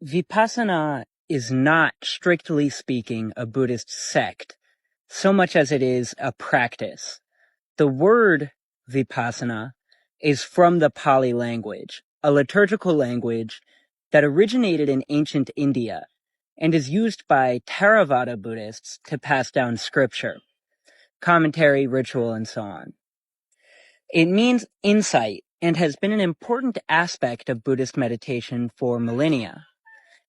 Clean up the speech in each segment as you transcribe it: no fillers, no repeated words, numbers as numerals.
Vipassana is not, strictly speaking, a Buddhist sect, so much as it is a practice. The word Vipassana is from the Pali language, a liturgical language that originated in ancient India and is used by Theravada Buddhists to pass down scripture, commentary, ritual, and so on. It means insight and has been an important aspect of Buddhist meditation for millennia,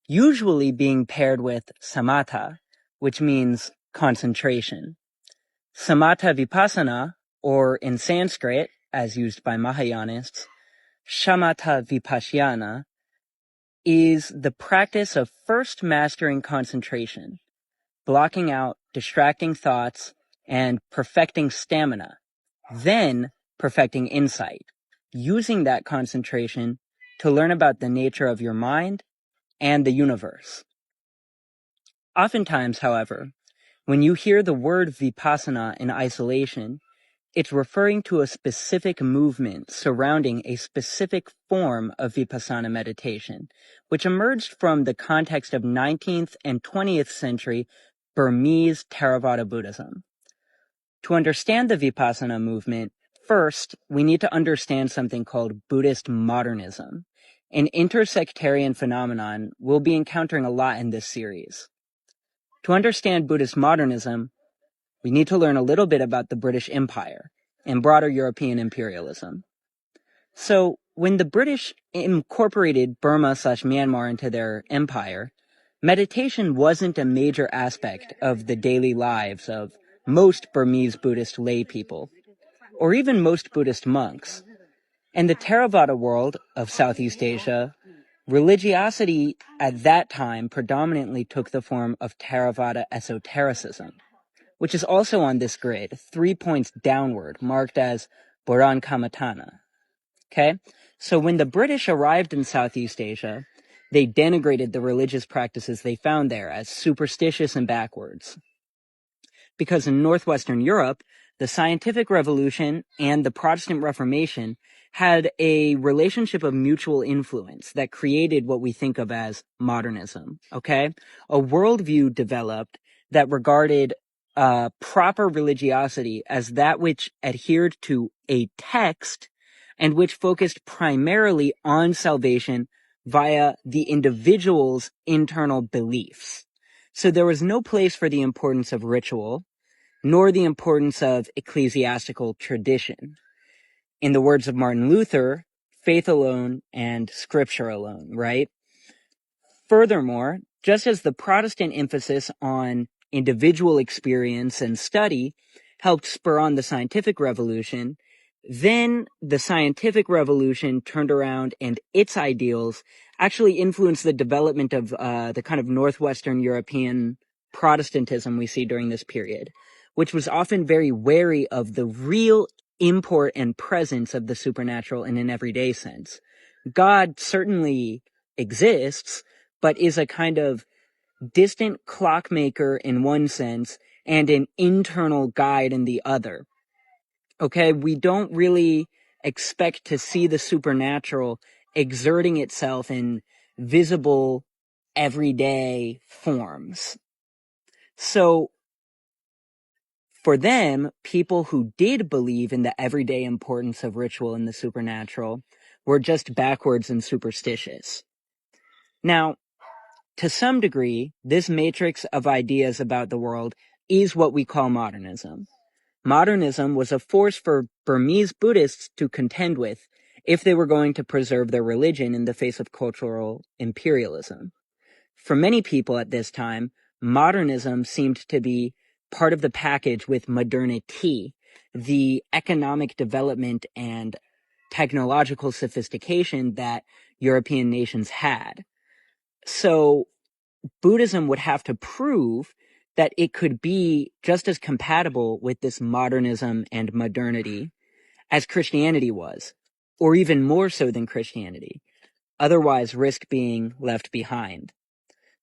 usually being paired with samatha, which means concentration. Samatha Vipassana, or in Sanskrit, as used by Mahayanists, shamatha Vipassana, is the practice of first mastering concentration, blocking out distracting thoughts, and perfecting stamina, then perfecting insight, using that concentration to learn about the nature of your mind and the universe. Oftentimes, however, when you hear the word Vipassana in isolation, it's referring to a specific movement surrounding a specific form of Vipassana meditation, which emerged from the context of 19th and 20th century Burmese Theravada Buddhism. To understand the Vipassana movement, first, we need to understand something called Buddhist modernism, an intersectarian phenomenon we'll be encountering a lot in this series. To understand Buddhist modernism, we need to learn a little bit about the British Empire and broader European imperialism. So, when the British incorporated Burma/Myanmar into their empire, meditation wasn't a major aspect of the daily lives of most Burmese Buddhist lay people, or even most Buddhist monks. In the Theravada world of Southeast Asia, religiosity at that time predominantly took the form of Theravada esotericism, which is also on this grid, 3 points downward, marked as Boran Kamatana. Okay? So when the British arrived in Southeast Asia, they denigrated the religious practices they found there as superstitious and backwards. Because in Northwestern Europe, the Scientific Revolution and the Protestant Reformation had a relationship of mutual influence that created what we think of as modernism, okay? A worldview developed that regarded proper religiosity as that which adhered to a text and which focused primarily on salvation via the individual's internal beliefs. So there was no place for the importance of ritual, nor the importance of ecclesiastical tradition. In the words of Martin Luther, faith alone and scripture alone, right? Furthermore, just as the Protestant emphasis on individual experience and study helped spur on the scientific revolution, then the scientific revolution turned around and its ideals actually influenced the development of the kind of Northwestern European Protestantism we see during this period, which was often very wary of the real import and presence of the supernatural in an everyday sense. God certainly exists, but is a kind of distant clockmaker in one sense and an internal guide in the other. Okay, we don't really expect to see the supernatural exerting itself in visible, everyday forms. So, for them, people who did believe in the everyday importance of ritual and the supernatural were just backwards and superstitious. Now, to some degree, this matrix of ideas about the world is what we call modernism. Modernism was a force for Burmese Buddhists to contend with if they were going to preserve their religion in the face of cultural imperialism. For many people at this time, modernism seemed to be part of the package with modernity, the economic development and technological sophistication that European nations had. So Buddhism would have to prove that it could be just as compatible with this modernism and modernity as Christianity was, or even more so than Christianity, otherwise risk being left behind.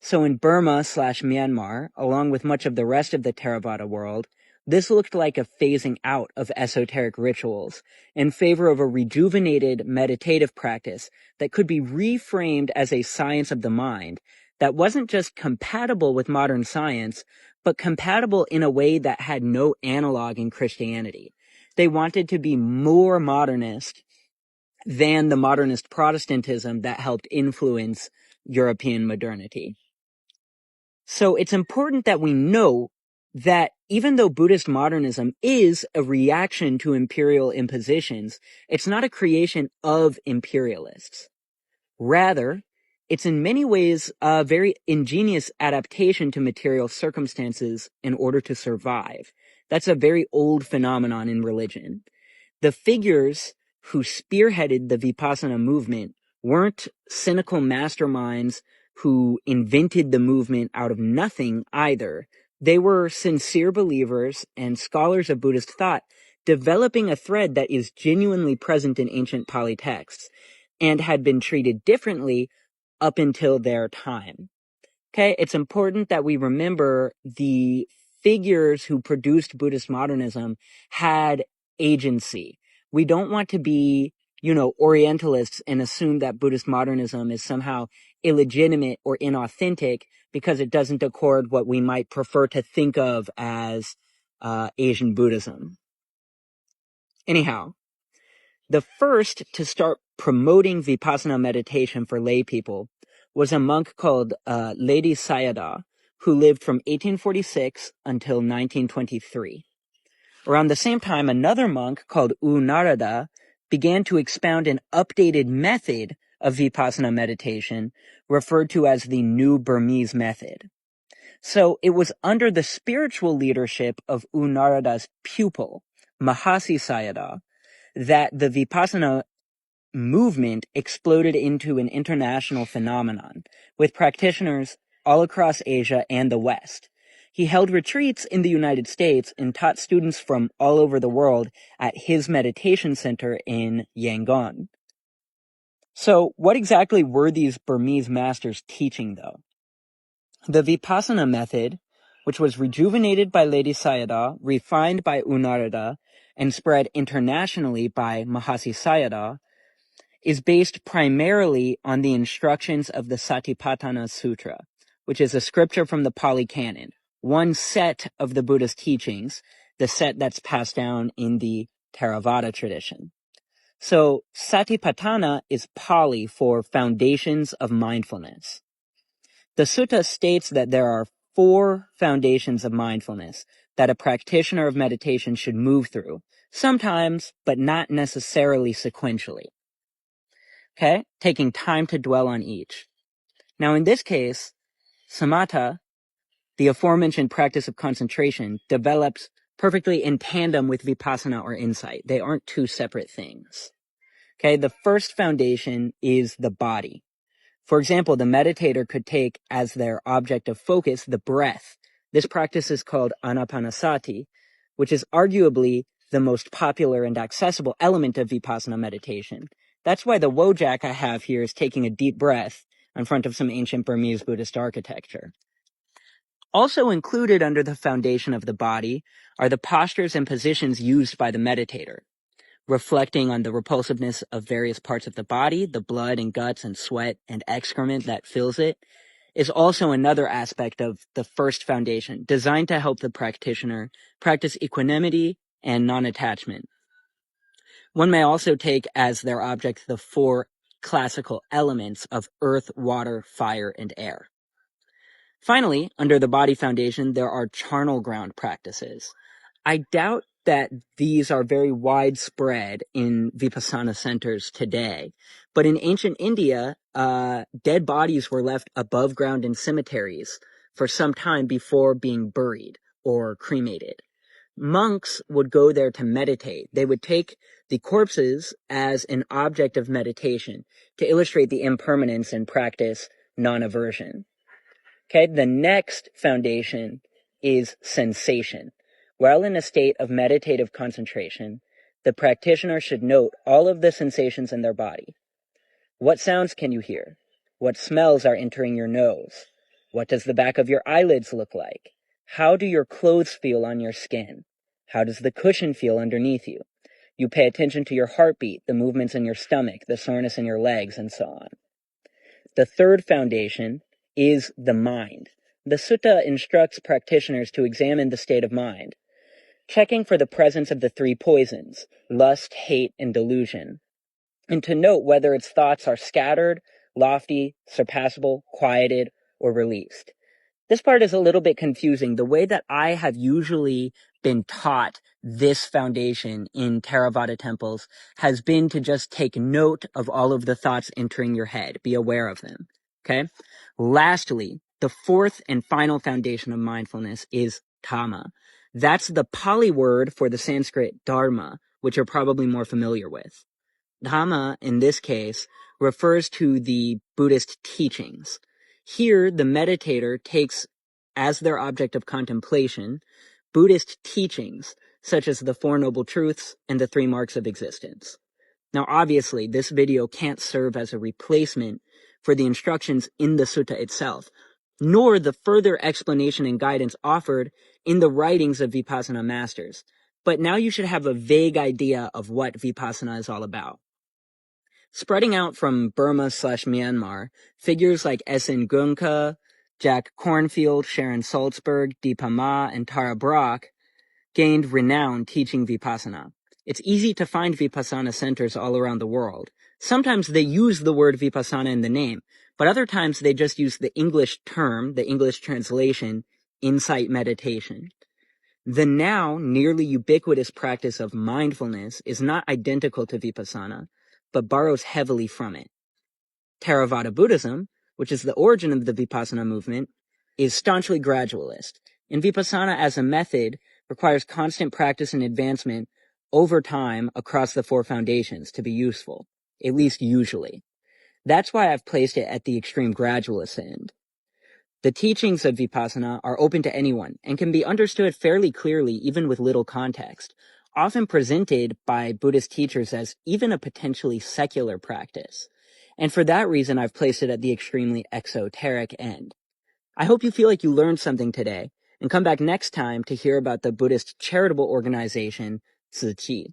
So in Burma/Myanmar, along with much of the rest of the Theravada world, This looked like a phasing out of esoteric rituals in favor of a rejuvenated meditative practice that could be reframed as a science of the mind that wasn't just compatible with modern science, but compatible in a way that had no analog in Christianity. They wanted to be more modernist than the modernist Protestantism that helped influence European modernity. So it's important that we know that even though Buddhist modernism is a reaction to imperial impositions, it's not a creation of imperialists. Rather, it's in many ways a very ingenious adaptation to material circumstances in order to survive. That's a very old phenomenon in religion. The figures who spearheaded the Vipassana movement weren't cynical masterminds who invented the movement out of nothing either. They were sincere believers and scholars of Buddhist thought, developing a thread that is genuinely present in ancient Pali texts and had been treated differently up until their time. Okay, it's important that we remember the figures who produced Buddhist modernism had agency. We don't want to be, Orientalists and assume that Buddhist modernism is somehow illegitimate or inauthentic because it doesn't accord what we might prefer to think of as Asian Buddhism. Anyhow, the first to start promoting Vipassana meditation for lay people was a monk called Ledi Sayadaw, who lived from 1846 until 1923. Around the same time, another monk called U Narada began to expound an updated method of Vipassana meditation, referred to as the New Burmese Method. So it was under the spiritual leadership of U Narada's pupil, Mahasi Sayadaw, that the Vipassana movement exploded into an international phenomenon, with practitioners all across Asia and the West. He held retreats in the United States and taught students from all over the world at his meditation center in Yangon. So, what exactly were these Burmese masters teaching, though? The Vipassana method, which was rejuvenated by Ledi Sayadaw, refined by U Narada, and spread internationally by Mahasi Sayadaw, is based primarily on the instructions of the Satipatthana Sutra, which is a scripture from the Pali Canon, one set of the Buddhist teachings, the set that's passed down in the Theravada tradition. So Satipatthana is Pali for foundations of mindfulness. The sutta states that there are 4 foundations of mindfulness that a practitioner of meditation should move through, sometimes, but not necessarily sequentially. Okay, taking time to dwell on each. Now, in this case, samatha, the aforementioned practice of concentration, develops perfectly in tandem with vipassana or insight. They aren't two separate things. Okay, the first foundation is the body. For example, the meditator could take as their object of focus the breath. This practice is called anapanasati, which is arguably the most popular and accessible element of vipassana meditation. That's why the wojak I have here is taking a deep breath in front of some ancient Burmese Buddhist architecture. Also included under the foundation of the body are the postures and positions used by the meditator, reflecting on the repulsiveness of various parts of the body, the blood and guts and sweat and excrement that fills it, is also another aspect of the first foundation, designed to help the practitioner practice equanimity and non-attachment. One may also take as their object the 4 classical elements of earth, water, fire, and air. Finally, under the body foundation, there are charnel ground practices. I doubt that these are very widespread in Vipassana centers today, but in ancient India, dead bodies were left above ground in cemeteries for some time before being buried or cremated. Monks would go there to meditate. They would take the corpses as an object of meditation to illustrate the impermanence and practice non-aversion. Okay, the next foundation is sensation. While in a state of meditative concentration, the practitioner should note all of the sensations in their body. What sounds can you hear? What smells are entering your nose? What does the back of your eyelids look like? How do your clothes feel on your skin? How does the cushion feel underneath you? You pay attention to your heartbeat, the movements in your stomach, the soreness in your legs, and so on. The third foundation is the mind. The sutta instructs practitioners to examine the state of mind, checking for the presence of the three poisons, lust, hate, and delusion, and to note whether its thoughts are scattered, lofty, surpassable, quieted, or released. This part is a little bit confusing. The way that I have usually been taught this foundation in Theravada temples has been to just take note of all of the thoughts entering your head. Be aware of them. Okay? Lastly, the fourth and final foundation of mindfulness is Dhamma. That's the Pali word for the Sanskrit dharma, which you're probably more familiar with. Dhamma, in this case, refers to the Buddhist teachings. Here, the meditator takes as their object of contemplation Buddhist teachings, such as the Four Noble Truths and the Three Marks of Existence. Now, obviously, this video can't serve as a replacement for the instructions in the sutta itself, nor the further explanation and guidance offered in the writings of Vipassana masters. But now you should have a vague idea of what Vipassana is all about. Spreading out from Burma/Myanmar, figures like S.N. Gunka, Jack Kornfield, Sharon Salzberg, Deepa Ma, and Tara Brach gained renown teaching Vipassana. It's easy to find Vipassana centers all around the world. Sometimes they use the word Vipassana in the name, but other times they just use the English term, the English translation, insight meditation. The now nearly ubiquitous practice of mindfulness is not identical to Vipassana, but borrows heavily from it. Theravada Buddhism, which is the origin of the Vipassana movement, is staunchly gradualist, and Vipassana as a method requires constant practice and advancement over time across the four foundations to be useful, at least usually. That's why I've placed it at the extreme gradualist end. The teachings of Vipassana are open to anyone and can be understood fairly clearly even with little context, often presented by Buddhist teachers as even a potentially secular practice. And for that reason, I've placed it at the extremely exoteric end. I hope you feel like you learned something today, and come back next time to hear about the Buddhist charitable organization, Tzu Chi.